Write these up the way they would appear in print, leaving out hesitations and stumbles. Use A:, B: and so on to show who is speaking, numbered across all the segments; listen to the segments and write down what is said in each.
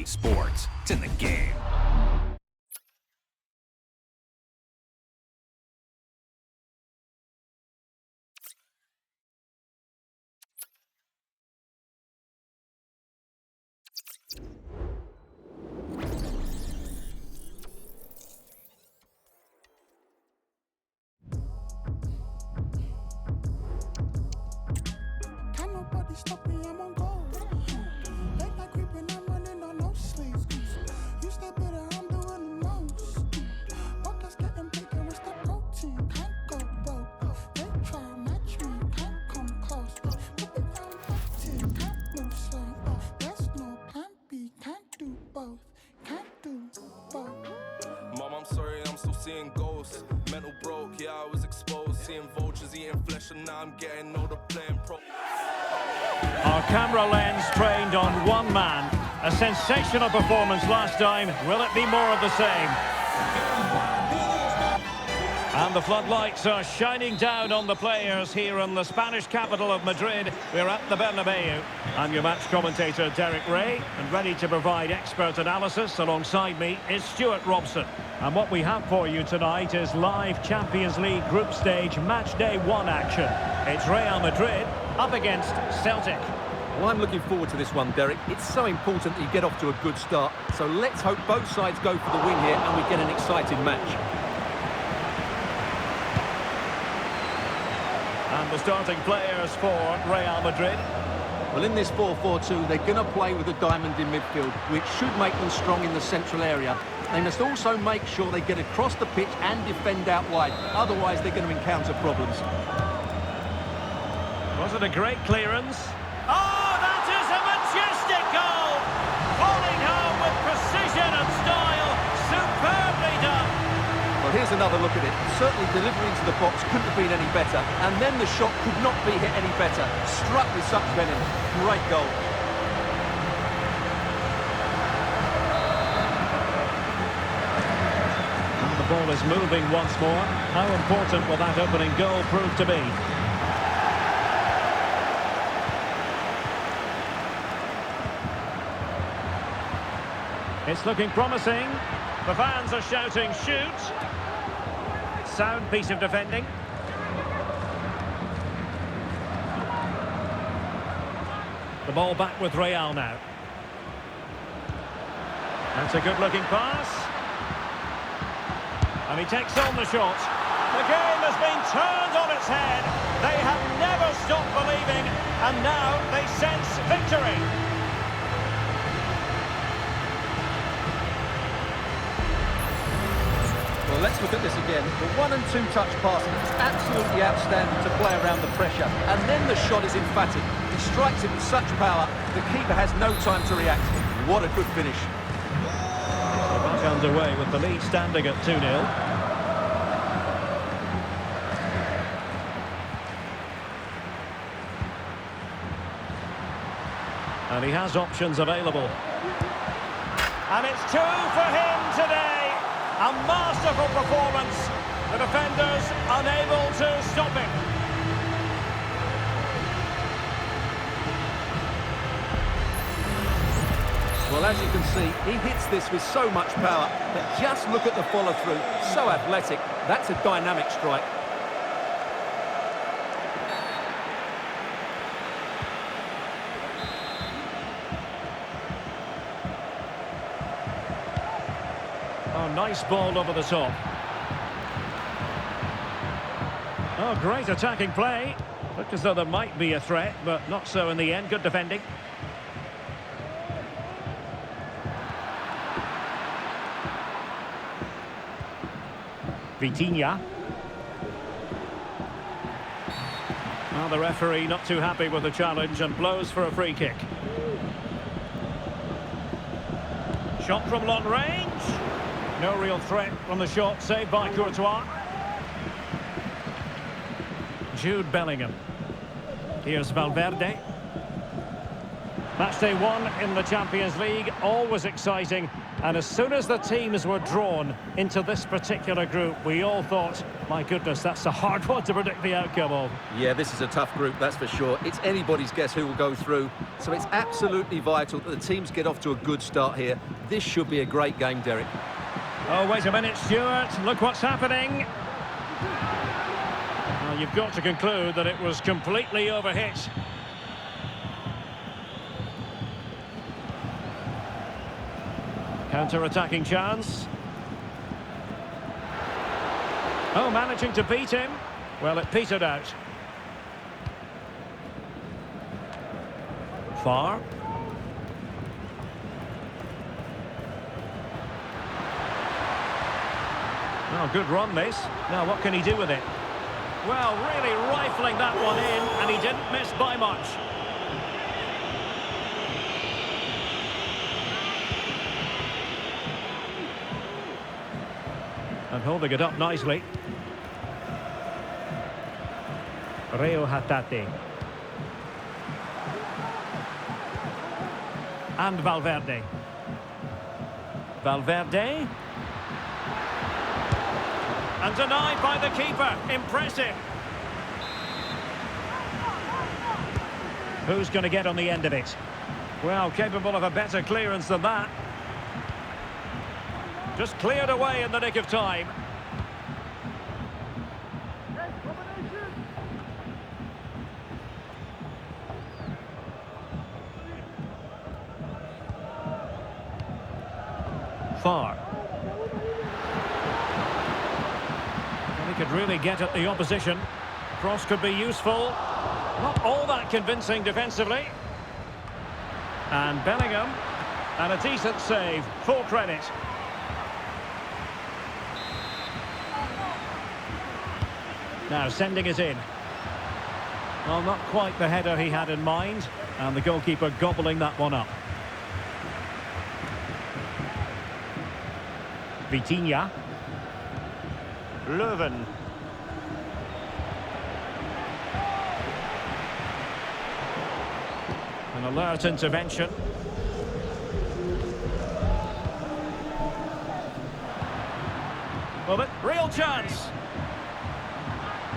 A: sports. It's in the game.
B: Can't nobody stop me, I'm on goal. Late night creeping, I'm running on no sleep. You stay better, I'm doing the most. Buckets getting bigger, it's the protein. Can't go broke. They try to match me, can't come close. Put it down, routine, can't move slow. There's no plan B, can't do both. Can't do both.
C: Mom, I'm sorry, I'm still seeing ghosts. Mental broke, yeah, I was exposed. Seeing vultures eating flesh, and now I'm getting older playing pro.
D: Our camera lens trained on one man. A sensational performance last time. Will it be more of the same? And the floodlights are shining down on the players here in the Spanish capital of Madrid. We're at the Bernabeu. I'm your match commentator, Derek Ray, and ready to provide expert analysis alongside me is Stuart Robson. And what we have for you tonight is live Champions League group stage match day 1 action. It's Real Madrid up against Celtic.
E: Well, I'm looking forward to this one, Derek. It's so important that you get off to a good start. So let's hope both sides go for the win here and we get an exciting match.
D: And the starting players for Real Madrid.
E: Well, in this 4-4-2, they're going to play with a diamond in midfield, which should make them strong in the central area. They must also make sure they get across the pitch and defend out wide. Otherwise, they're going to encounter problems.
D: Was it a great clearance? Oh, that is a majestic goal! Falling home with precision and style. Superbly done.
E: Well, here's another look at it. Certainly delivery into the box couldn't have been any better. And then the shot could not be hit any better. Struck with such venom. Great goal.
D: And the ball is moving once more. How important will that opening goal prove to be? It's looking promising. The fans are shouting, shoot. Sound piece of defending. The ball back with Real now. That's a good-looking pass. And he takes on the shot. The game has been turned on its head. They have never stopped believing, and now they sense victory.
E: Well, let's look at this again. The 1- and 2-touch passing is absolutely outstanding to play around the pressure. And then the shot is emphatic. He strikes it with such power, the keeper has no time to react. What a good finish.
D: Back underway with the lead standing at 2-0. And he has options available. And it's 2 for him today. A masterful performance. The defenders unable to stop him.
E: Well, as you can see, he hits this with so much power, but just look at the follow-through. So athletic. That's a dynamic strike.
D: Oh, nice ball over the top. Oh, great attacking play. Looked as though there might be a threat, but not so in the end. Good defending. Vitinha. Well, the referee not too happy with the challenge and blows for a free kick. Shot from long range. No real threat from the shot, saved by Courtois. Jude Bellingham. Here's Valverde. Match day 1 in the Champions League. Always exciting. And as soon as the teams were drawn into this particular group, we all thought, my goodness, that's a hard one to predict the outcome of.
E: Yeah, this is a tough group, that's for sure. It's anybody's guess who will go through. So it's absolutely vital that the teams get off to a good start here. This should be a great game, Derek.
D: Oh, wait a minute, Stuart. Look what's happening. Well, you've got to conclude that it was completely overhit. Counter-attacking chance. Oh, managing to beat him. Well, it petered out. Far. Oh, good run, this. Now, what can he do with it? Well, really rifling that one in, and he didn't miss by much. And holding it up nicely. Reo Hatate. And Valverde. Valverde. And denied by the keeper. Impressive. Who's going to get on the end of it? Well, capable of a better clearance than that. Just cleared away in the nick of time. Far. Well, he could really get at the opposition. Cross could be useful. Not all that convincing defensively. And Bellingham. And a decent save. Full credit. Now sending it in. Well, not quite the header he had in mind. And the goalkeeper gobbling that one up. Vitinha. Leuven. An alert intervention. Well, but real chance.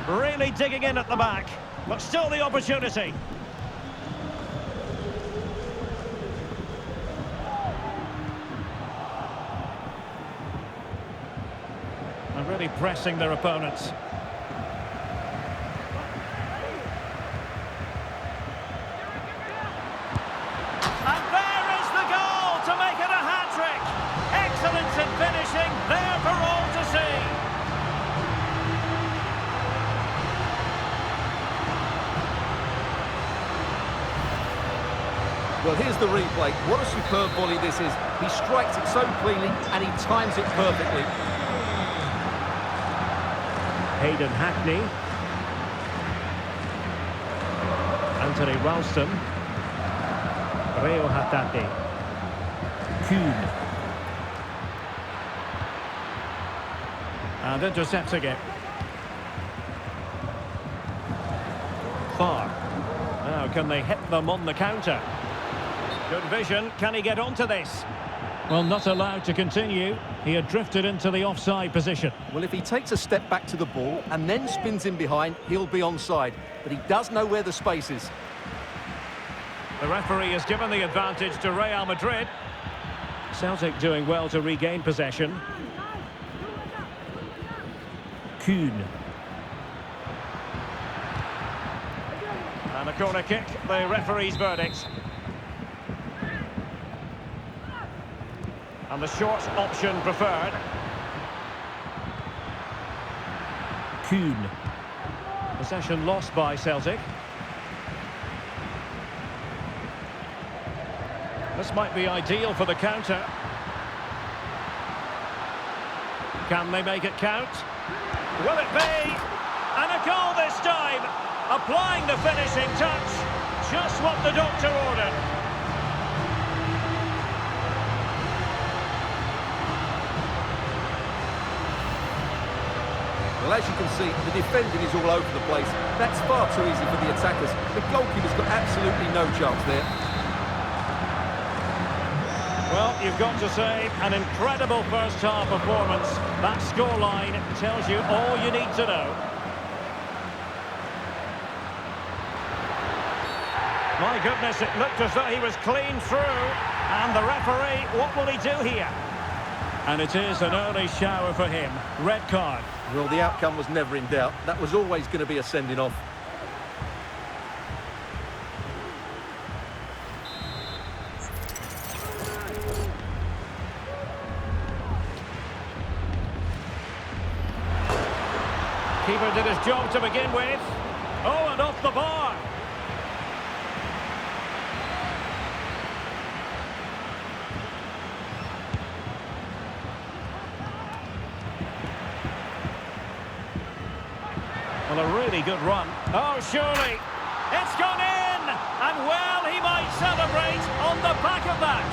D: Really digging in at the back, but still the opportunity. And really pressing their opponents. And there is the goal to make it a hat-trick. Excellence in finishing, there for all to see.
E: Well, here's the replay. What a superb volley this is. He strikes it so cleanly and he times it perfectly.
D: Hayden Hackney. Anthony Ralston. Reo Hatate. Kuhn. And intercepting it. Far. Now, can they hit them on the counter? Good vision. Can he get onto this? Well, not allowed to continue. He had drifted into the offside position.
E: Well, if he takes a step back to the ball and then spins in behind, he'll be onside. But he does know where the space is.
D: The referee has given the advantage to Real Madrid. Celtic doing well to regain possession. Kuhn. And a corner kick, the referee's verdict. And the short option preferred. Kuhn. Possession lost by Celtic. This might be ideal for the counter. Can they make it count? Will it be? And a goal this time! Applying the finishing touch. Just what the doctor ordered.
E: Well, as you can see, the defending is all over the place. That's far too easy for the attackers. The goalkeeper's got absolutely no chance there.
D: Well, you've got to say, an incredible first-half performance. That scoreline tells you all you need to know. My goodness, it looked as though he was clean through. And the referee, what will he do here? And it is an early shower for him. Red card.
E: Well, the outcome was never in doubt. That was always going to be a sending off.
D: Keeper did his job to begin with. Oh, and off the bar. Well, a really good run. Oh, surely. It's gone in! And, well, he might celebrate on the back of that.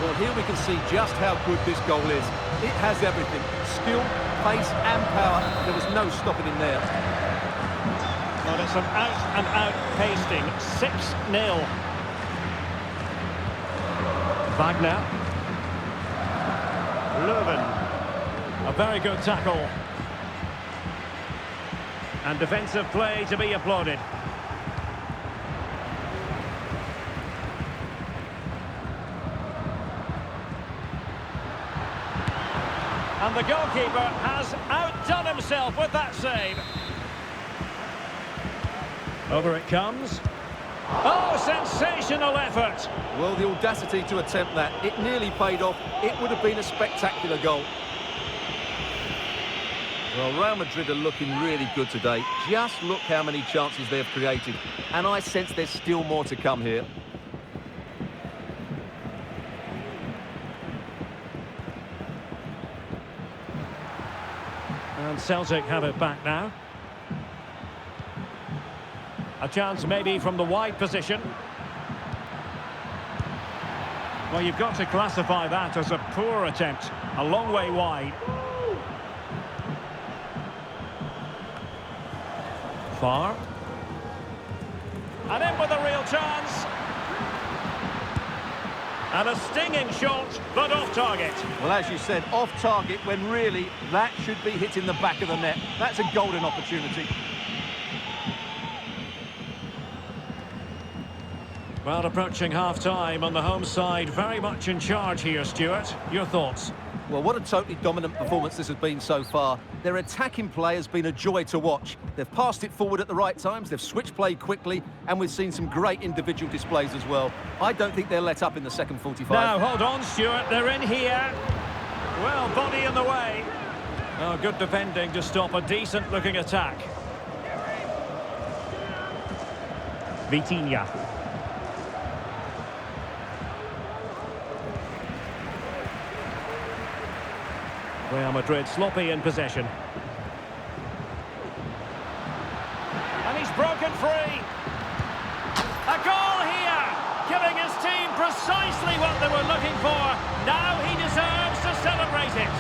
E: Well, here we can see just how good this goal is. It has everything. Skill, pace and power. There was no stopping him there.
D: Well, it's an out-and-out pasting. 6-0. Wagner. Leuven. A very good tackle. And defensive play to be applauded. And the goalkeeper has outdone himself with that save. Over it comes. Oh, sensational effort.
E: Well, the audacity to attempt that. It nearly paid off. It would have been a spectacular goal. Well, Real Madrid are looking really good today. Just look how many chances they've created. And I sense there's still more to come here.
D: And Celtic have it back now. A chance maybe from the wide position. Well, you've got to classify that as a poor attempt. A long way wide. Far. And in with a real chance. And a stinging shot, but off target.
E: Well, as you said, off target when really that should be hitting the back of the net. That's a golden opportunity.
D: Well, approaching half-time on the home side, very much in charge here, Stuart. Your thoughts?
E: Well, what a totally dominant performance this has been so far. Their attacking play has been a joy to watch. They've passed it forward at the right times, they've switched play quickly, and we've seen some great individual displays as well. I don't think they'll let up in the second 45.
D: Now, hold on, Stuart, they're in here. Well, body in the way. Oh, good defending to stop a decent-looking attack. Vitinha. Real Madrid sloppy in possession. And he's broken free. A goal here, giving his team precisely what they were looking for. Now he deserves to celebrate it.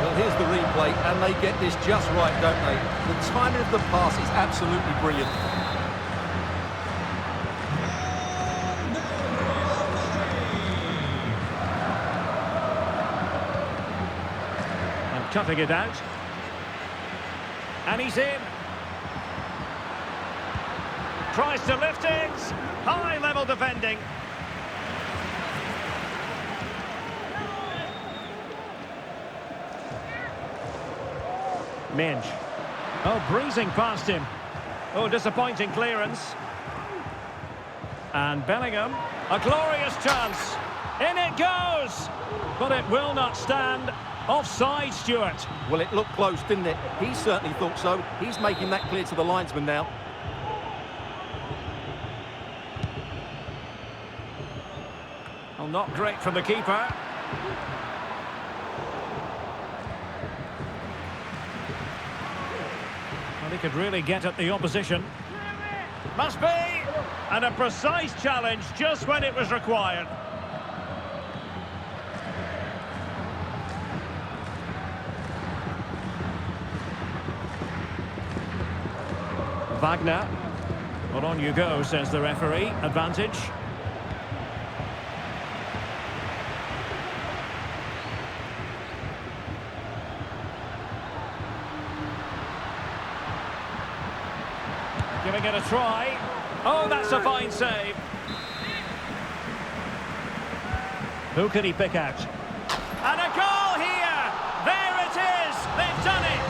E: Well, here's the replay, and they get this just right, don't they? The timing of the pass is absolutely brilliant.
D: And cutting it out. And he's in. Tries to lift it. High-level defending. Minge. Oh, breezing past him. Oh, disappointing clearance. And Bellingham. A glorious chance. In it goes. But it will not stand. Offside, Stuart.
E: Well, it looked close, didn't it? He certainly thought so. He's making that clear to the linesman now.
D: Well, not great from the keeper. He could really get at the opposition. Must be! And a precise challenge just when it was required. Wagner. Well, on you go, says the referee. Advantage. Giving it a try. Oh, that's a fine save. Who can he pick out? And a goal here! There it is! They've done it!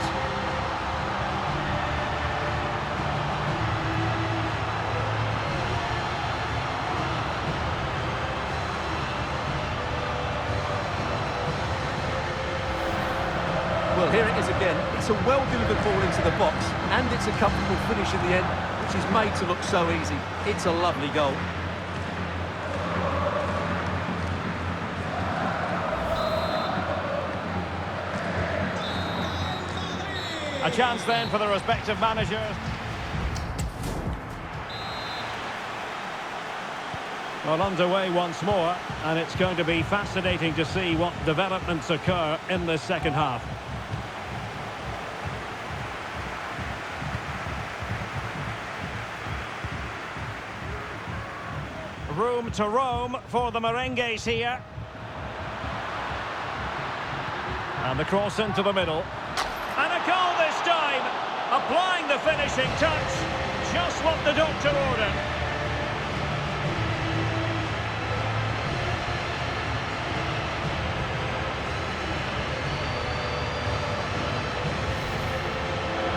E: Well, here it is again. It's a well-delivered ball into the box, and it's a comfortable finish in the end, which is made to look so easy. It's a lovely goal.
D: A chance then for the respective managers. Well, underway once more, and it's going to be fascinating to see what developments occur in this second half. Room to roam for the Merengues here. And the cross into the middle. And a goal this time! Applying the finishing touch. Just what the doctor ordered.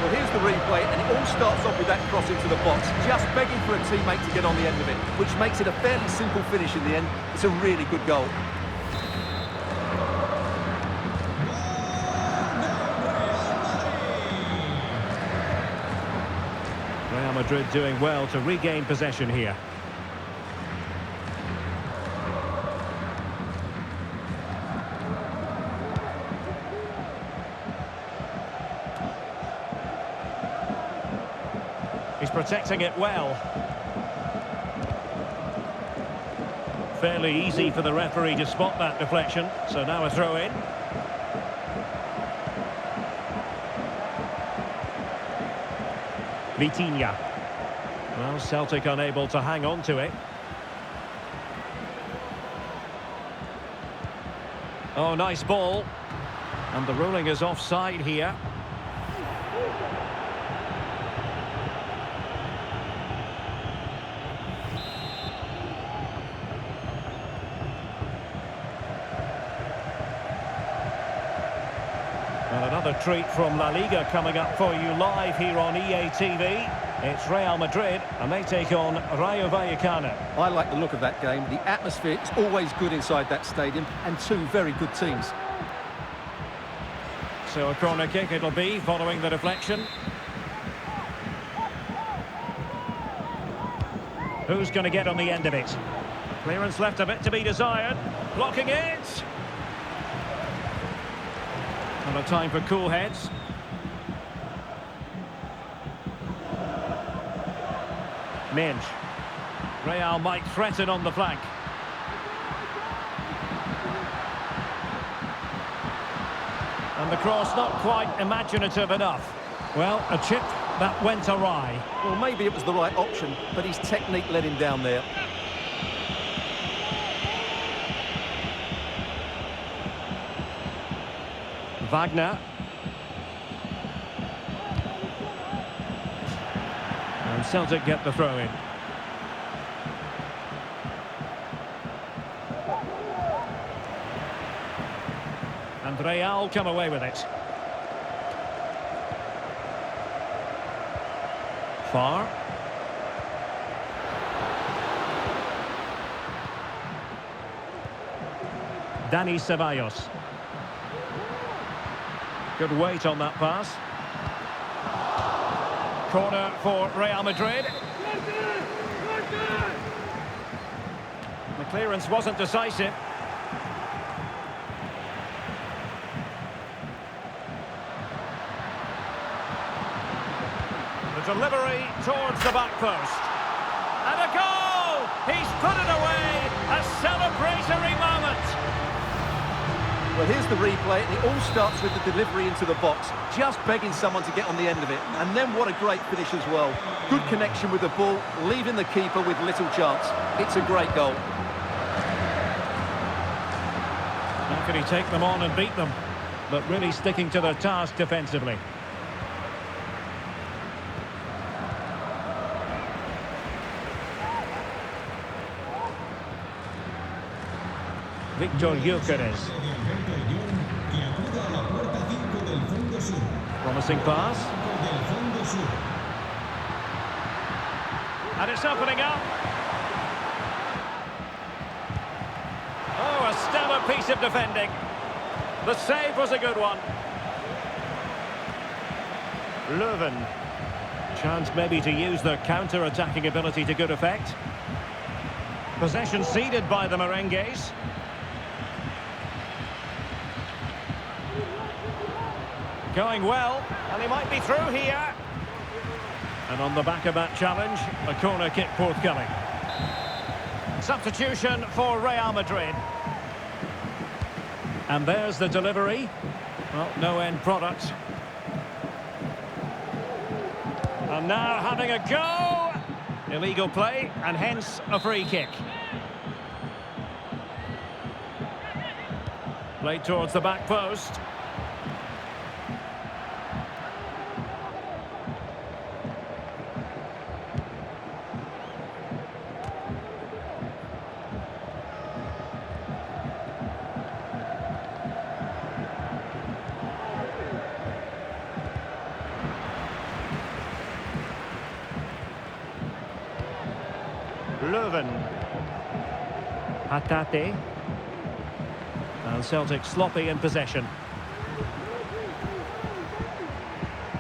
E: Well, here's the replay, and it all starts off with that cross into the box, just begging for a teammate to get on the end of it, which makes it a fairly simple finish in the end. It's a really good goal.
D: Real Madrid doing well to regain possession here. He's protecting it well. Fairly easy for the referee to spot that deflection. So now a throw in. Vitinha. Well, Celtic unable to hang on to it. Oh, nice ball. And the ruling is offside here. And another treat from La Liga coming up for you live here on EA TV. It's Real Madrid, and they take on Rayo Vallecano.
E: I like the look of that game. The atmosphere is always good inside that stadium, and two very good teams.
D: So a corner kick it'll be, following the deflection. Who's going to get on the end of it? Clearance left a bit to be desired. Blocking it. And a time for cool heads. Minge. Real might threaten on the flank. And the cross not quite imaginative enough. Well, a chip that went awry.
E: Well, maybe it was the right option, but his technique let him down there.
D: Wagner. And Celtic get the throw in. And Real come away with it. Far. Dani Ceballos. Good weight on that pass. Corner for Real Madrid. The clearance wasn't decisive. The delivery towards the back post. And a goal! He's put it away! A celebratory moment!
E: Well, here's the replay. It all starts with the delivery into the box, just begging someone to get on the end of it. And then what a great finish as well. Good connection with the ball, leaving the keeper with little chance. It's a great goal.
D: How can he take them on and beat them? But really sticking to their task defensively. Victor Gyökeres. Promising pass. And it's opening up. Oh, a stellar piece of defending. The save was a good one. Leuven. Chance maybe to use their counter-attacking ability to good effect. Possession ceded by the Merengues. Going well, and he might be through here. And on the back of that challenge, a corner kick forthcoming. Substitution for Real Madrid. And there's the delivery. Well, no end product. And now having a go. Illegal play, and hence a free kick. Played towards the back post. Leuven. Hatate. And Celtic sloppy in possession.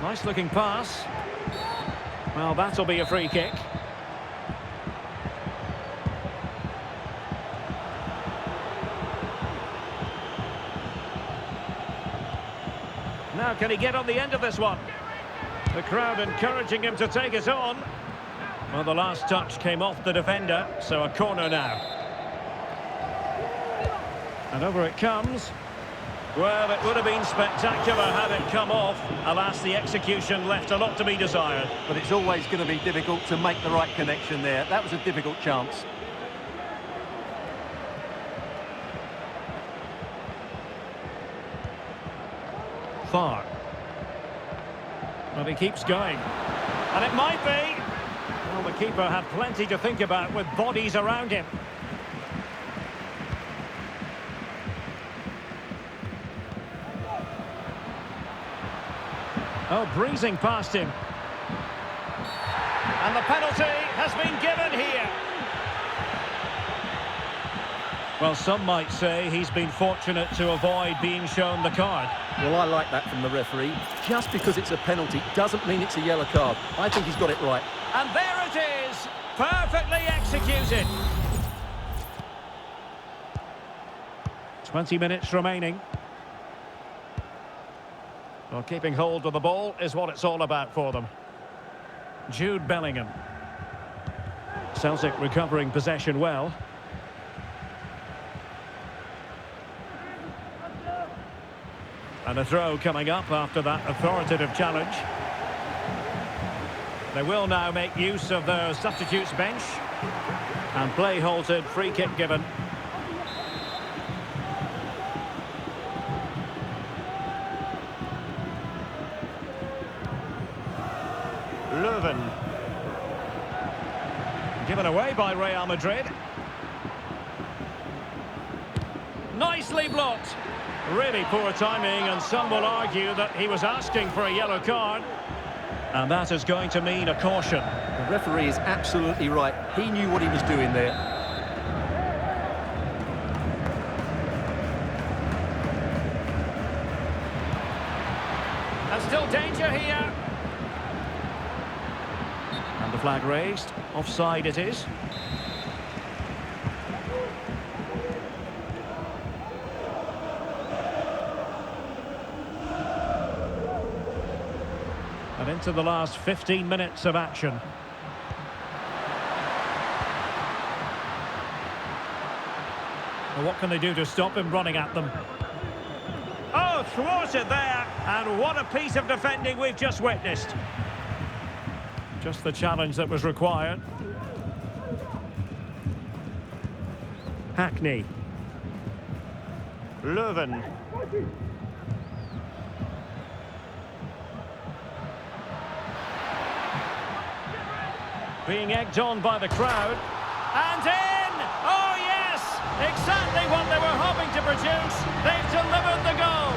D: Nice looking pass. Well, that'll be a free kick. Now can he get on the end of this one? The crowd encouraging him to take it on. Well, the last touch came off the defender, so a corner now. And over it comes. Well, it would have been spectacular had it come off. Alas, the execution left a lot to be desired.
E: But it's always going to be difficult to make the right connection there. That was a difficult chance.
D: Far. Well, he keeps going. And it might be. Well, the keeper had plenty to think about with bodies around him. Oh, breezing past him. And the penalty has been given here. Well, some might say he's been fortunate to avoid being shown the card.
E: Well, I like that from the referee. Just because it's a penalty doesn't mean it's a yellow card. I think he's got it right.
D: And there it is, perfectly executed. 20 minutes remaining. Well, keeping hold of the ball is what it's all about for them. Jude Bellingham. Celtic recovering possession well. And a throw coming up after that authoritative challenge. They will now make use of their substitutes bench. And play halted, free kick given. Leuven. Given away by Real Madrid. Nicely blocked. Really poor timing, and some will argue that he was asking for a yellow card. And that is going to mean a caution.
E: The referee is absolutely right. He knew what he was doing there.
D: And still danger here. And the flag raised. Offside it is. An into the last 15 minutes of action. Well, what can they do to stop him running at them? Oh, thwarted there, and what a piece of defending we've just witnessed. Just the challenge that was required. Hackney. Leuven. Being egged on by the crowd. And in! Oh yes! Exactly what they were hoping to produce. They've delivered the goal.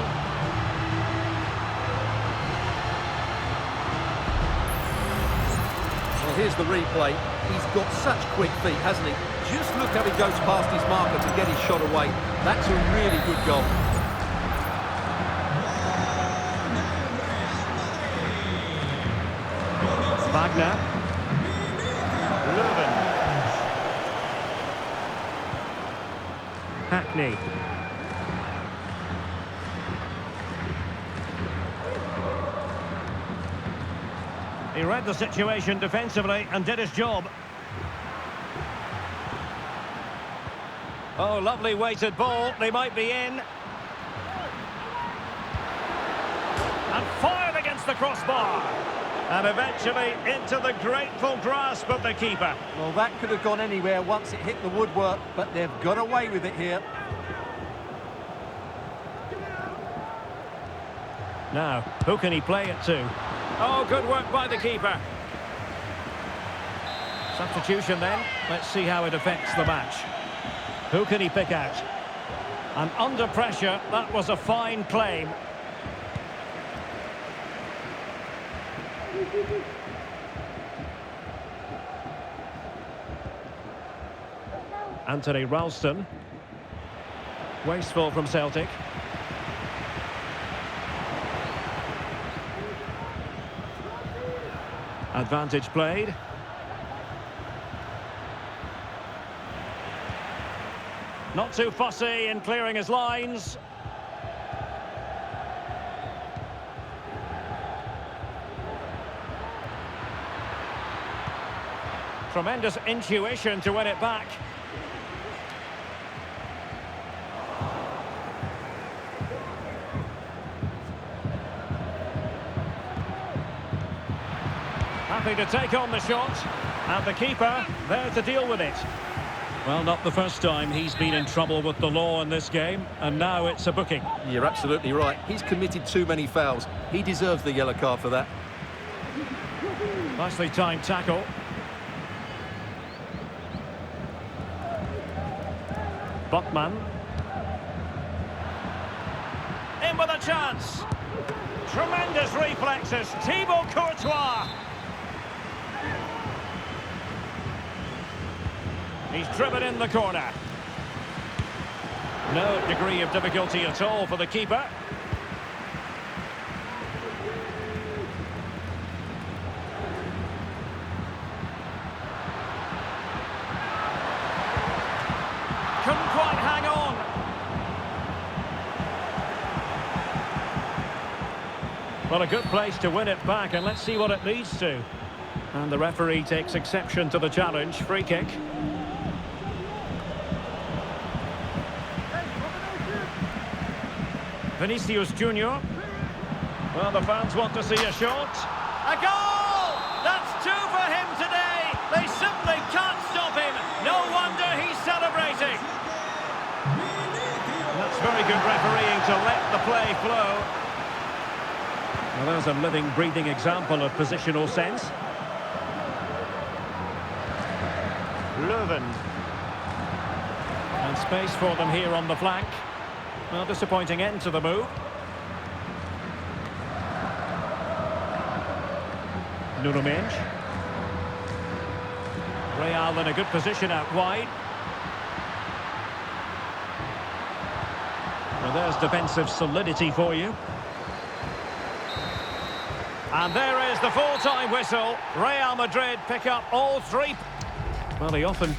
E: Well, here's the replay. He's got such quick feet, hasn't he? Just look how he goes past his marker to get his shot away. That's a really good goal.
D: Wagner. Leuven. Hackney. He read the situation defensively and did his job. Oh, lovely weighted ball. They might be in. And fired against the crossbar. And eventually into the grateful grasp of the keeper.
E: Well, that could have gone anywhere once it hit the woodwork, but they've got away with it here.
D: Now, who can he play it to? Oh, good work by the keeper. Substitution then. Let's see how it affects the match. Who can he pick out? And under pressure, that was a fine claim. Anthony Ralston. Wasteful from Celtic. Advantage played. Not too fussy in clearing his lines. Tremendous intuition to win it back. Happy to take on the shot. And the keeper there to deal with it. Well, not the first time he's been in trouble with the law in this game, and now it's a booking.
E: You're absolutely right. He's committed too many fouls. He deserves the yellow card for that.
D: Nicely timed tackle. Botman. In with a chance. Tremendous reflexes. Thibaut Courtois. He's driven in the corner. No degree of difficulty at all for the keeper. Couldn't quite hang on. Well, a good place to win it back, and let's see what it leads to. And the referee takes exception to the challenge. Free kick. Vinicius Junior. Well, the fans want to see a shot. A goal! That's two for him today. They simply can't stop him. No wonder he's celebrating. That's very good refereeing to let the play flow. Well, there's a living, breathing example of positional sense. Leuven. And space for them here on the flank. Well, disappointing end to the move. Nuno Mendes. Real in a good position out wide. Well, there's defensive solidity for you. And there is the full-time whistle. Real Madrid pick up all three. Well, they often...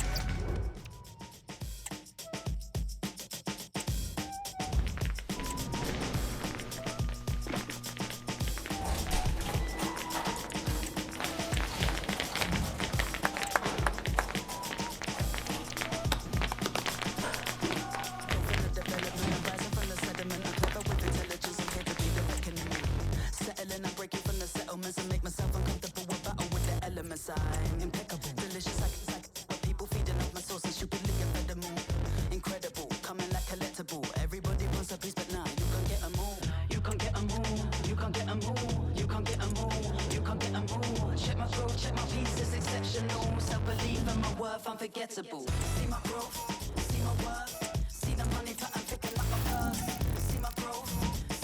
F: Delicious like what people feeding off my sauce. You can live for the moon. Incredible, coming like collectible. Everybody wants a piece, but nah, you can't get 'em all. You can't get 'em all. You can't get 'em all. You can't get 'em all. You can't get 'em all. Check my growth, check my pieces, exceptional. Self-belief and my worth unforgettable. See my growth, see my worth. See the money that I'm picking up a purse. See my growth,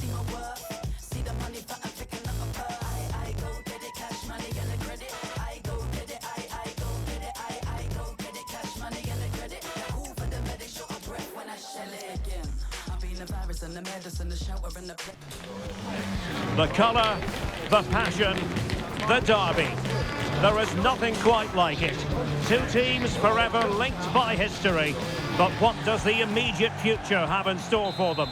F: see my worth. See the money that I'm picking up a purse. I go get it, cash money and the credit. I go get it, I go get it, I go get it, cash money and the credit. Cool for the medic, short of breath when I shell it again. I've been the virus and the medicine, the shelter and the pit.
D: The colour, the passion, the derby. There is nothing quite like it. Two teams forever linked by history. But what does the immediate future have in store for them?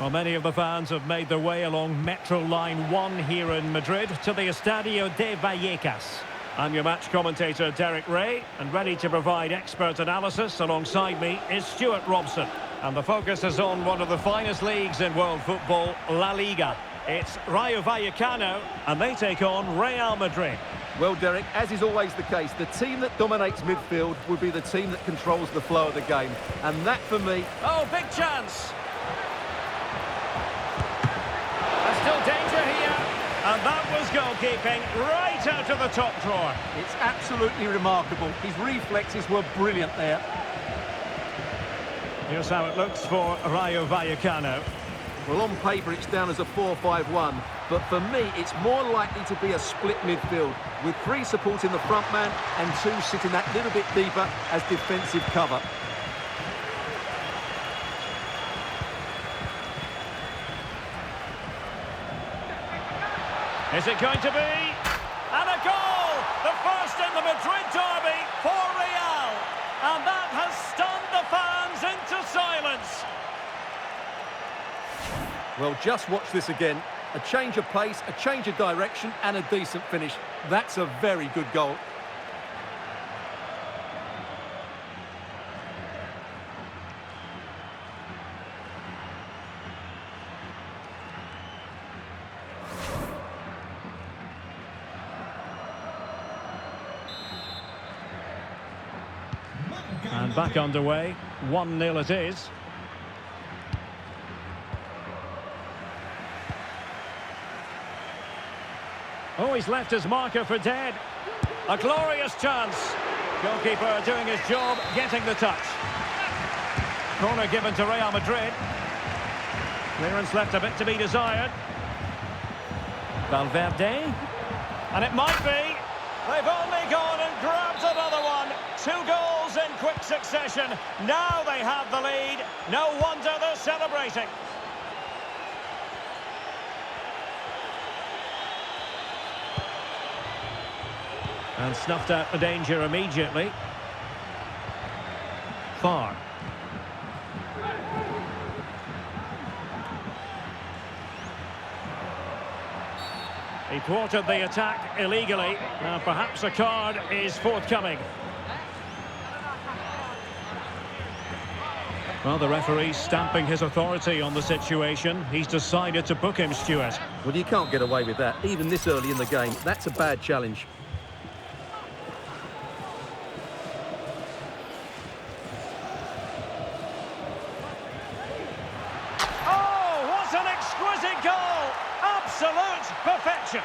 D: Well, many of the fans have made their way along Metro Line 1 here in Madrid to the Estadio de Vallecas. I'm your match commentator, Derek Ray, and ready to provide expert analysis alongside me is Stuart Robson. And the focus is on one of the finest leagues in world football, La Liga. It's Rayo Vallecano, and they take on Real Madrid.
E: Well, Derek, as is always the case, the team that dominates midfield will be the team that controls the flow of the game. And that, for me...
D: Oh, big chance! There's still danger here. And that was goalkeeping right out of the top drawer.
E: It's absolutely remarkable. His reflexes were brilliant there.
D: Here's how it looks for Rayo Vallecano.
E: Well, on paper, it's down as a 4-5-1. But for me, it's more likely to be a split midfield, with 3 supporting the front man and 2 sitting that little bit deeper as defensive cover.
D: Is it going to be? And a goal! The first in the Madrid derby for Real. And that has stunned the fans into silence.
E: Well, just watch this again. A change of pace, a change of direction and a decent finish. That's a very good goal.
D: And back underway, 1-0 it is. Oh, he's left his marker for dead. A glorious chance. Goalkeeper doing his job, getting the touch. Corner given to Real Madrid. Clearance left a bit to be desired. Valverde. And it might be. They've only gone and grabbed another one. 2 goals in quick succession. Now they have the lead. No wonder they're celebrating. And snuffed out the danger immediately. Far. He thwarted the attack illegally. Now perhaps a card is forthcoming. Well, the referee's stamping his authority on the situation. He's decided to book him, Stuart.
E: Well, you can't get away with that, even this early in the game. That's a bad challenge.
D: Absolute perfection.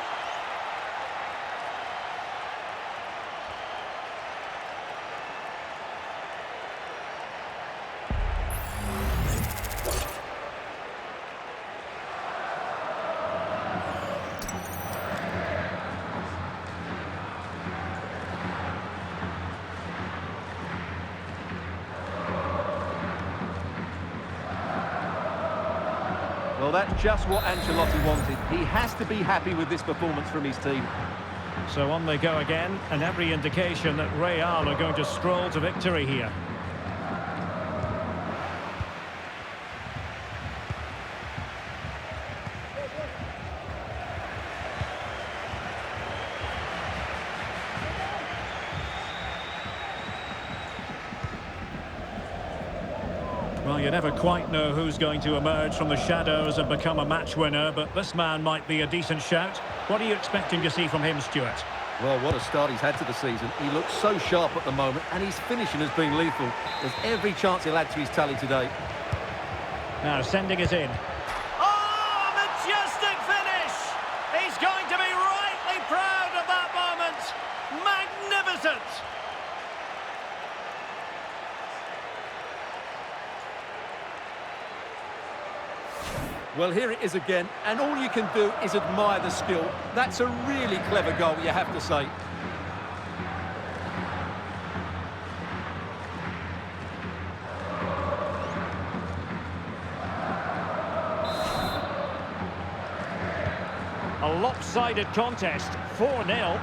E: Well, that's just what Ancelotti wanted. He has to be happy with this performance from his team.
D: So on they go again, and every indication that Real are going to stroll to victory here. Well, you never quite know who's going to emerge from the shadows and become a match winner, but this man might be a decent shout. What are you expecting to see from him, Stuart?
E: Well, what a start he's had to the season. He looks so sharp at the moment, and his finishing has been lethal. There's every chance he'll add to his tally today.
D: Now sending it in. Oh, majestic finish! He's going to be rightly proud of that moment. Magnificent!
E: Well, here it is again, and all you can do is admire the skill. That's a really clever goal, you have to say.
D: A lopsided contest, 4-0.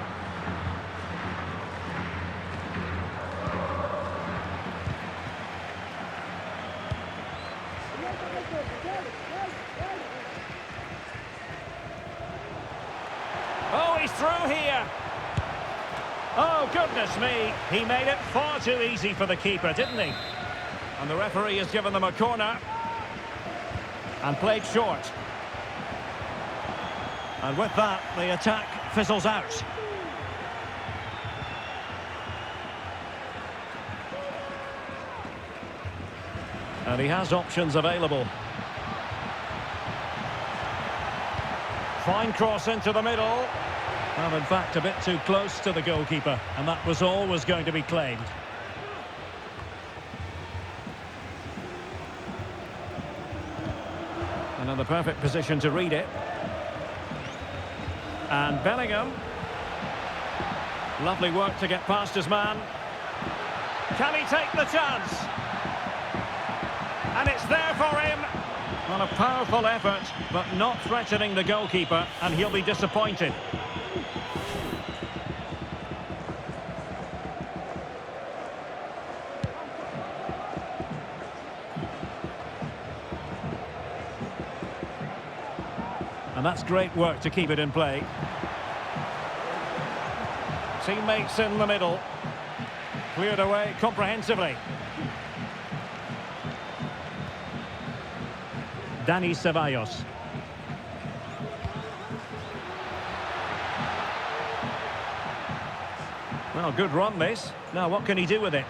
D: Oh, he's through here. Oh, goodness me. He made it far too easy for the keeper, didn't he? And the referee has given them a corner. And played short. And with that, the attack fizzles out. And he has options available. Fine cross into the middle. Well, in fact, a bit too close to the goalkeeper. And that was always going to be claimed. And in the perfect position to read it. And Bellingham. Lovely work to get past his man. Can he take the chance? And it's there for him. Well, a powerful effort, but not threatening the goalkeeper, and he'll be disappointed. And that's great work to keep it in play. Teammates in the middle. Cleared away comprehensively. Dani Ceballos. Well, good run this. Now what can he do with it?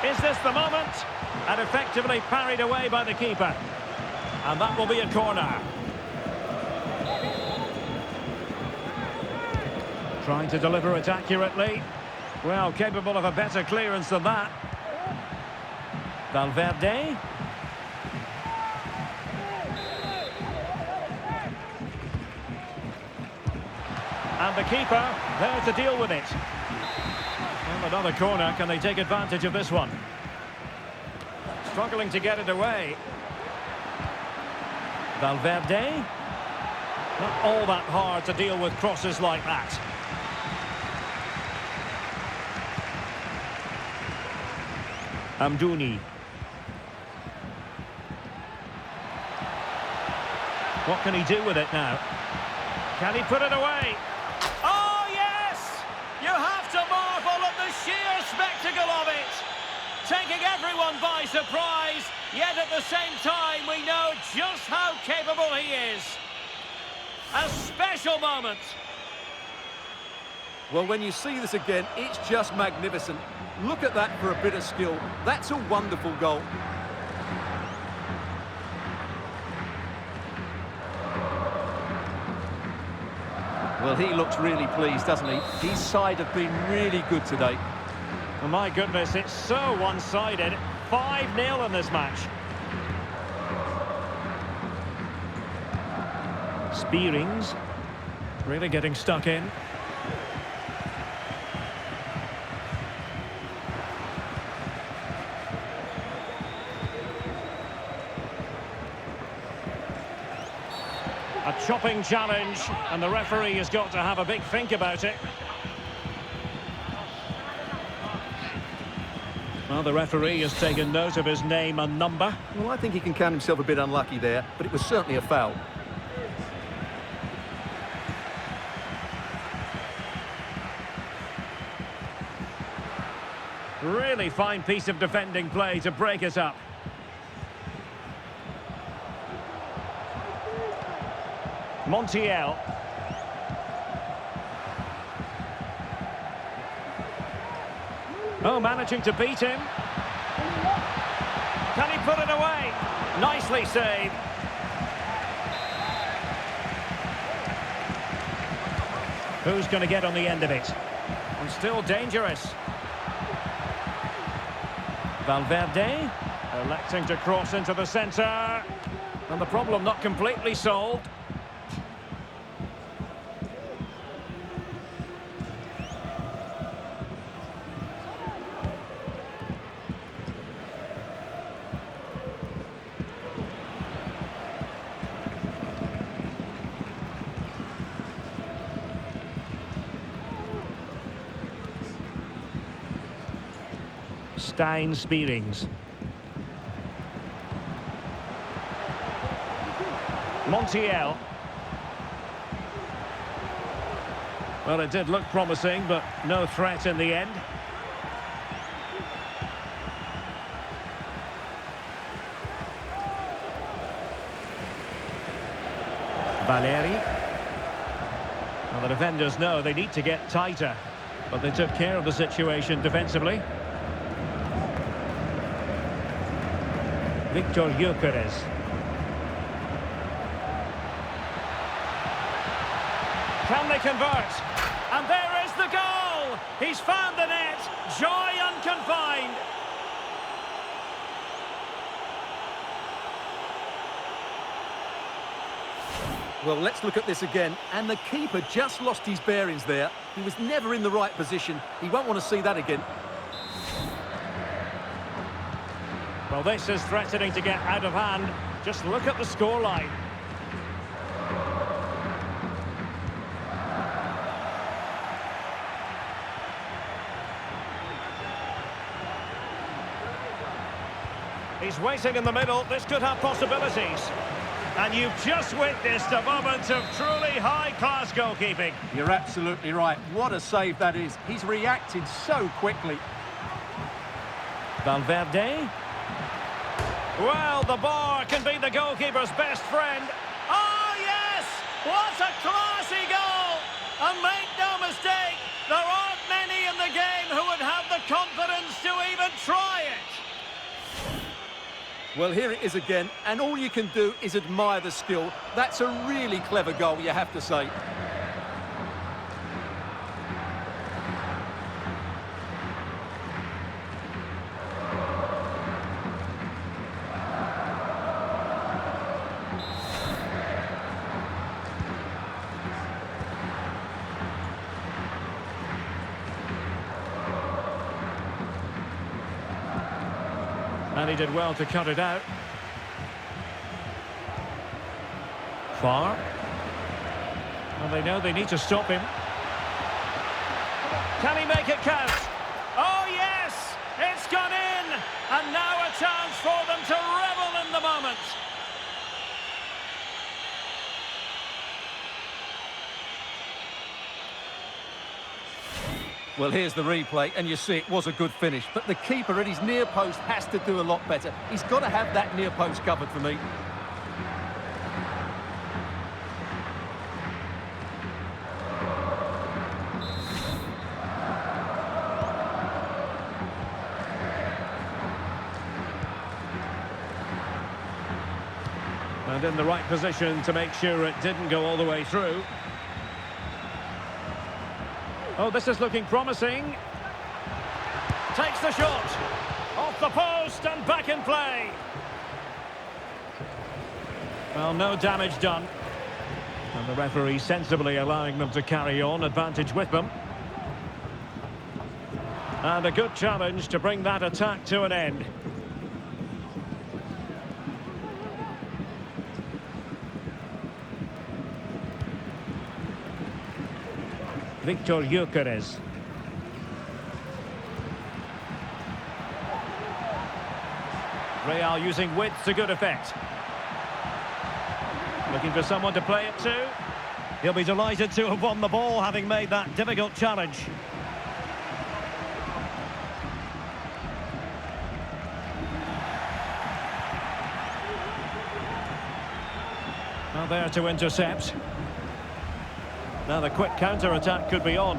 D: Is this the moment? And effectively parried away by the keeper. And that will be a corner. Trying to deliver it accurately. Well, capable of a better clearance than that. Valverde. And the keeper there to deal with it. Well, another corner. Can they take advantage of this one? Struggling to get it away. Valverde. Not all that hard to deal with crosses like that. Amdouni. What can he do with it now? Can he put it away? Oh, yes! You have to marvel at the sheer spectacle of it. Taking everyone by surprise, yet at the same time we know just how capable he is. A special moment.
E: Well, when you see this again, it's just magnificent. Look at that for a bit of skill. That's a wonderful goal. Well, he looks really pleased, doesn't he? His side have been really good today.
D: Oh, my goodness, it's so one-sided. 5-0 in this match. Spearings really getting stuck in. A chopping challenge, and the referee has got to have a big think about it. Well, the referee has taken note of his name and number.
E: Well, I think he can count himself a bit unlucky there, but it was certainly a foul.
D: Really fine piece of defending play to break it up. Montiel. Oh, managing to beat him. Can he put it away? Nicely saved. Who's going to get on the end of it? And still dangerous. Valverde electing to cross into the centre. And the problem not completely solved. Stein Spearings. Montiel. Well, it did look promising, but no threat in the end. Valeri. Well, the defenders know they need to get tighter, but they took care of the situation defensively. Victor Gyökeres. Can they convert? And there is the goal! He's found the net! Joy unconfined!
E: Well, let's look at this again. And the keeper just lost his bearings there. He was never in the right position. He won't want to see that again.
D: Well, this is threatening to get out of hand. Just look at the scoreline. He's waiting in the middle. This could have possibilities. And you've just witnessed a moment of truly high-class goalkeeping.
E: You're absolutely right. What a save that is. He's reacted so quickly.
D: Valverde. Well, the bar can be the goalkeeper's best friend. Oh, yes! What a classy goal! And make no mistake, there aren't many in the game who would have the confidence to even try it.
E: Well, here it is again, and all you can do is admire the skill. That's a really clever goal, you have to say.
D: And he did well to cut it out. Far. And they know they need to stop him. Can he make it count? Oh, yes! It's gone in! And now a chance for them to revel in the moment.
E: Well, here's the replay, and you see it was a good finish. But the keeper at his near post has to do a lot better. He's got to have that near post covered for me.
D: And in the right position to make sure it didn't go all the way through. Oh, this is looking promising. Takes the shot. Off the post and back in play. Well, no damage done. And the referee sensibly allowing them to carry on, advantage with them. And a good challenge to bring that attack to an end. Victor Gyökeres. Real using width to good effect. Looking for someone to play it to. He'll be delighted to have won the ball, having made that difficult challenge. Now there to intercept. Now the quick counter-attack could be on.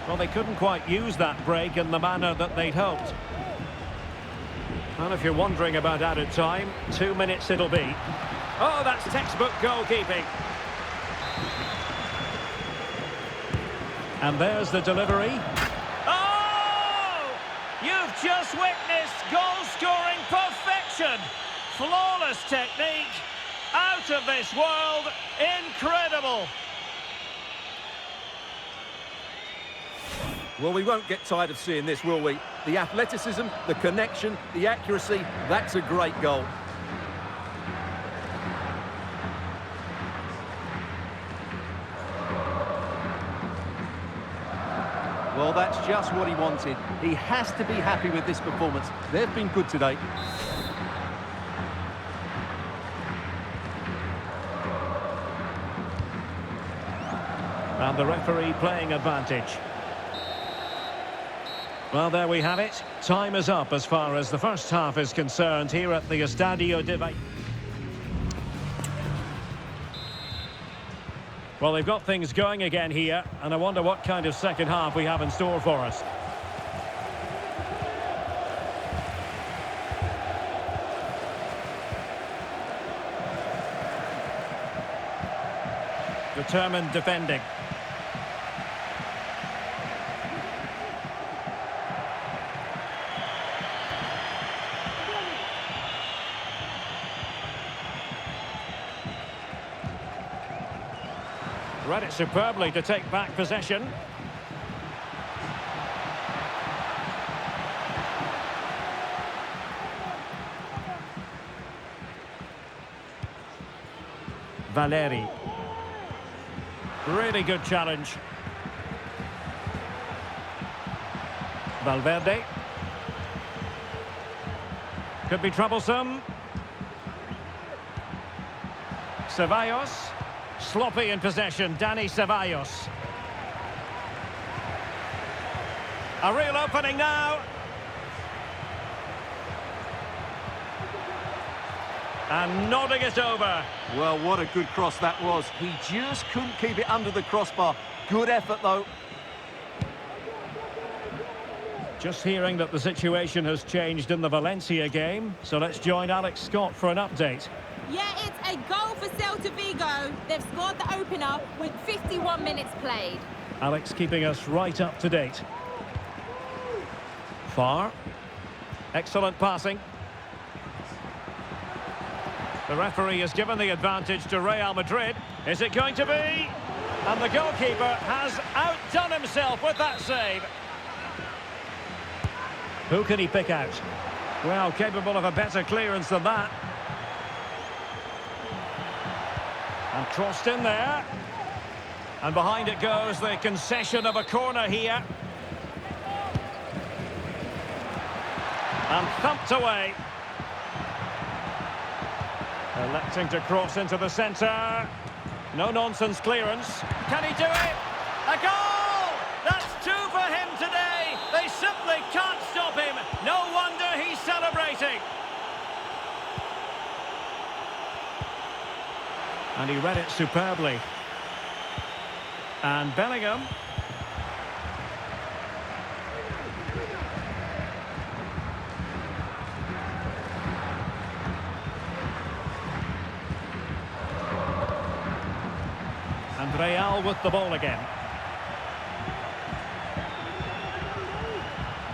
D: Well, they couldn't quite use that break in the manner that they'd hoped. And if you're wondering about added time, 2 minutes it'll be. Oh, that's textbook goalkeeping. And there's the delivery. Oh! You've just witnessed goal-scoring perfection. Flawless technique. Out of this world. Incredible.
E: Well, we won't get tired of seeing this, will we? The athleticism, the connection, the accuracy, that's a great goal. Well, that's just what he wanted. He has to be happy with this performance. They've been good today.
D: And the referee playing advantage. Well, there we have it. Time is up as far as the first half is concerned here at the Estadio de Vallecas. Well, they've got things going again here, and I wonder what kind of second half we have in store for us. Determined defending. Read it superbly to take back possession. Valeri. Really good challenge. Valverde. Could be troublesome. Ceballos. Sloppy in possession, Dani Ceballos. A real opening now. And nodding it over.
E: Well, what a good cross that was. He just couldn't keep it under the crossbar. Good effort, though.
D: Just hearing that the situation has changed in the Valencia game, so let's join Alex Scott for an update.
G: Yeah, it's a goal for Celta Vigo. They've scored the opener with 51 minutes played.
D: Alex keeping us right up to date. Far. Excellent passing. The referee has given the advantage to Real Madrid. Is it going to be? And the goalkeeper has outdone himself with that save. Who can he pick out? Well, capable of a better clearance than that. And crossed in there. And behind it goes the concession of a corner here. And thumped away. Electing to cross into the centre. No-nonsense clearance. Can he do it? A goal! That's two for him today. They simply can't stop him. No wonder he's celebrating. And he read it superbly. And Bellingham. And Real with the ball again.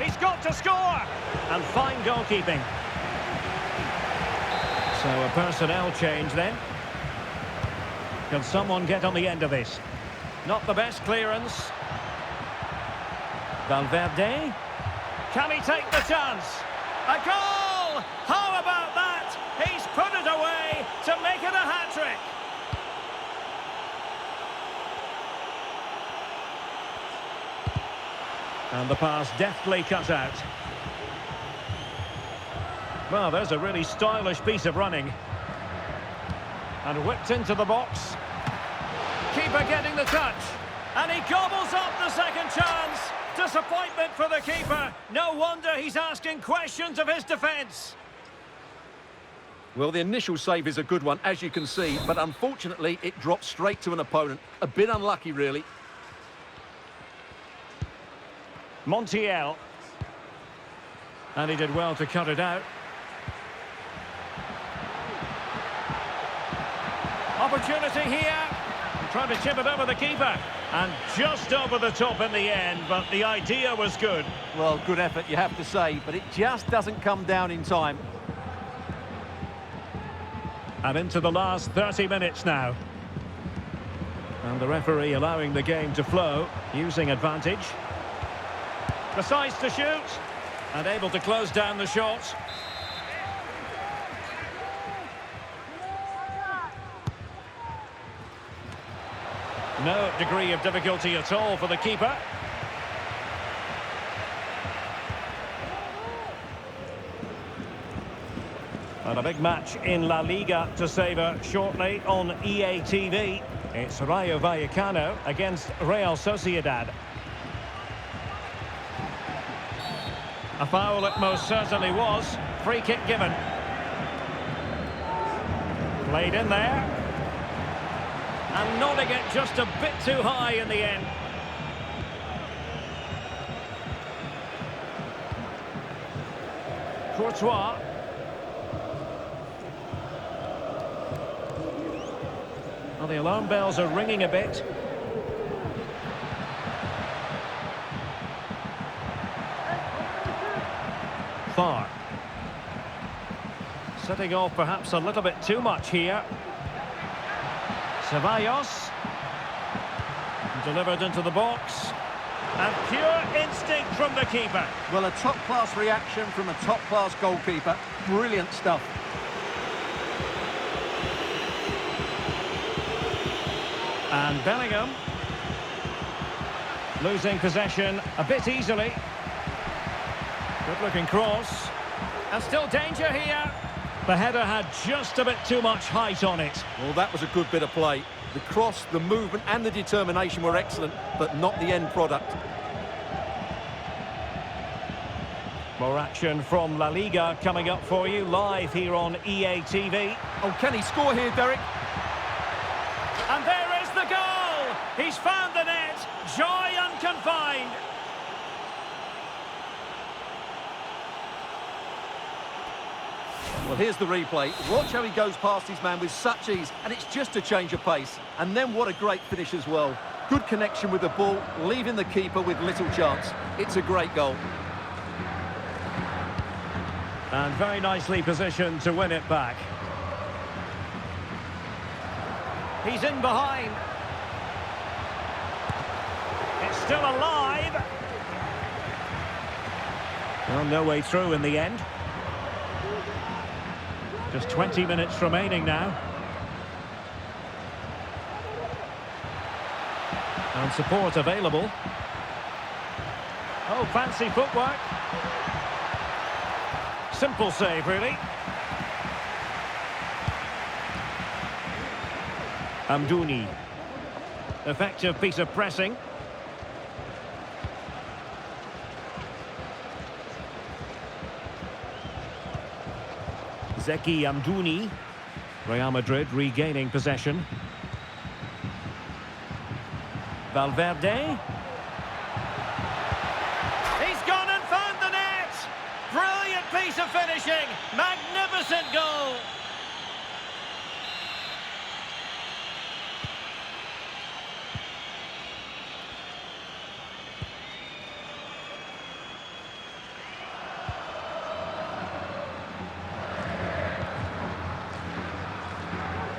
D: He's got to score! And fine goalkeeping. So a personnel change then. Can someone get on the end of this? Not the best clearance. Valverde. Can he take the chance? A goal! How about that? He's put it away to make it a hat-trick. And the pass deftly cut out. Well, there's a really stylish piece of running. And whipped into the box. Keeper getting the touch. And he gobbles up the second chance. Disappointment for the keeper. No wonder he's asking questions of his defence.
E: Well, the initial save is a good one, as you can see, but unfortunately it dropped straight to an opponent. A bit unlucky, really.
D: Montiel. And he did well to cut it out. Opportunity here. Trying to chip it over the keeper. And just over the top in the end, but the idea was good.
E: Well, good effort, you have to say, but it just doesn't come down in time.
D: And into the last 30 minutes now. And the referee allowing the game to flow, using advantage. Decides to shoot. And able to close down the shot. No degree of difficulty at all for the keeper. And a big match in La Liga to savour shortly on EA TV. It's Rayo Vallecano against Real Sociedad. A foul it most certainly was. Free kick given. Played in there. And nodding it just a bit too high in the end. Courtois. Well, the alarm bells are ringing a bit. Far. Setting off perhaps a little bit too much here. Ceballos. Delivered into the box. And pure instinct from the keeper.
E: Well, a top-class reaction from a top-class goalkeeper. Brilliant stuff.
D: And Bellingham. Losing possession a bit easily. Good-looking cross. And still danger here. The header had just a bit too much height on it.
E: Well, that was a good bit of play. The cross, the movement and the determination were excellent, but not the end product.
D: More action from La Liga coming up for you live here on EA TV.
E: Oh, can he score here, Derek?
D: And there is the goal! He's found the net. Joy unconfined.
E: Well, here's the replay. Watch how he goes past his man with such ease, and it's just a change of pace. And then what a great finish as well. Good connection with the ball, leaving the keeper with little chance. It's a great goal.
D: And very nicely positioned to win it back. He's in behind. It's still alive. Well, no way through in the end. Just 20 minutes remaining now. And support available. Oh, fancy footwork. Simple save, really. Amdouni. Effective piece of pressing. Zeki Amdouni. Real Madrid regaining possession. Valverde. He's gone and found the net! Brilliant piece of finishing! Magnificent goal!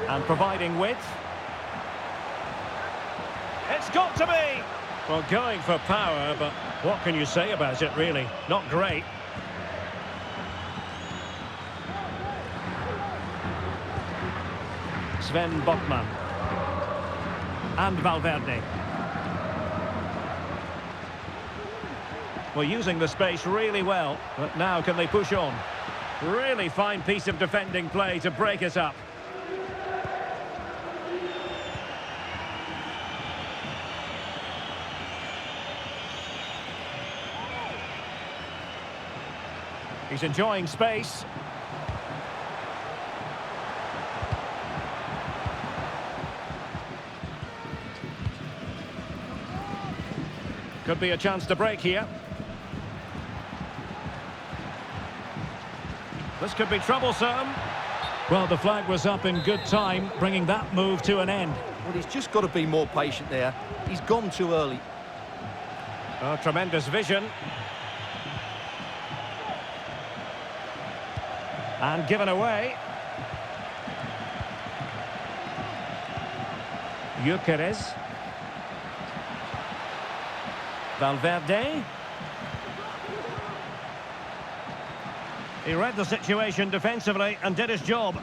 D: And providing width. It's got to be! Well, going for power, but what can you say about it, really? Not great. Sven Botman. And Valverde. Well, using the space really well, but now can they push on? Really fine piece of defending play to break it up. He's enjoying space. Could be a chance to break here. This could be troublesome. Well, the flag was up in good time, bringing that move to an end.
E: Well, he's just got to be more patient there. He's gone too early.
D: Oh, tremendous vision. And given away. Gyökeres. Valverde. He read the situation defensively and did his job.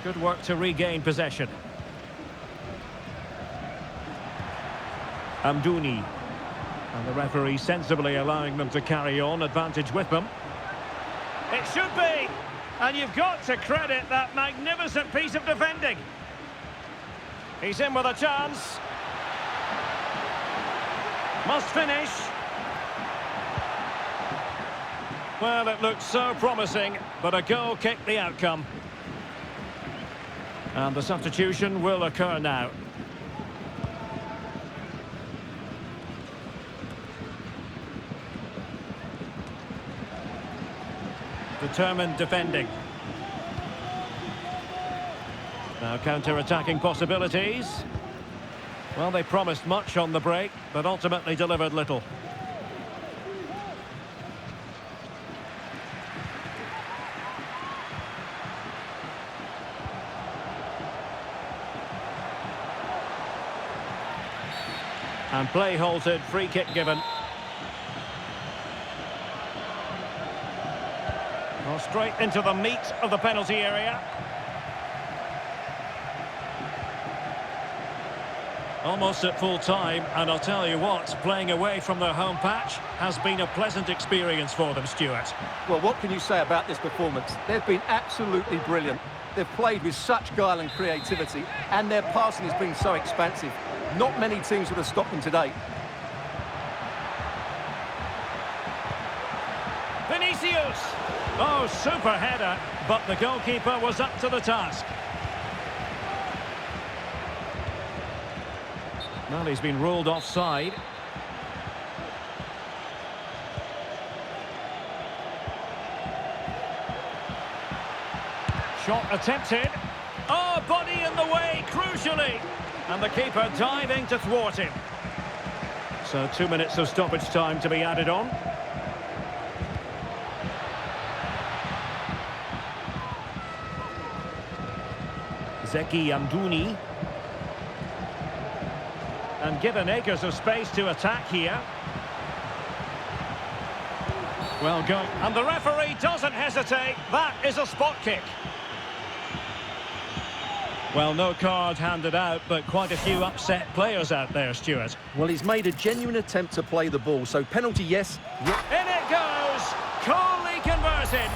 D: Good work to regain possession. Amdouni. And the referee sensibly allowing them to carry on, advantage with them. It should be! And you've got to credit that magnificent piece of defending. He's in with a chance. Must finish. Well, it looked so promising, but a goal kicked the outcome. And the substitution will occur now. Determined defending. Now counter-attacking possibilities. Well, they promised much on the break, but ultimately delivered little. And play halted, free kick given. Well, straight into the meat of the penalty area. Almost at full time, and I'll tell you what, playing away from their home patch has been a pleasant experience for them, Stuart.
E: Well, what can you say about this performance? They've been absolutely brilliant. They've played with such guile and creativity, and their passing has been so expansive. Not many teams would have stopped them today.
D: Vinicius! Oh, super header, but the goalkeeper was up to the task. Well, he's been ruled offside. Shot attempted. Oh, body in the way, crucially. And the keeper diving to thwart him. So 2 minutes of stoppage time to be added on. Zeki Amdouni. And given acres of space to attack here. Well going. And the referee doesn't hesitate. That is a spot kick. Well, no card handed out, but quite a few upset players out there, Stuart.
E: Well, he's made a genuine attempt to play the ball, so penalty, yes.
D: In it goes! Coolly converted!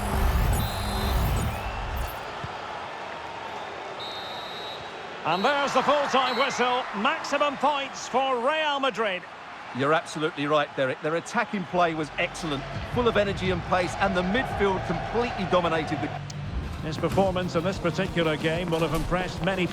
D: And there's the full-time whistle. Maximum points for Real Madrid.
E: You're absolutely right, Derek. Their attacking play was excellent, full of energy and pace, and the midfield completely dominated the...
D: His performance in this particular game will have impressed many people.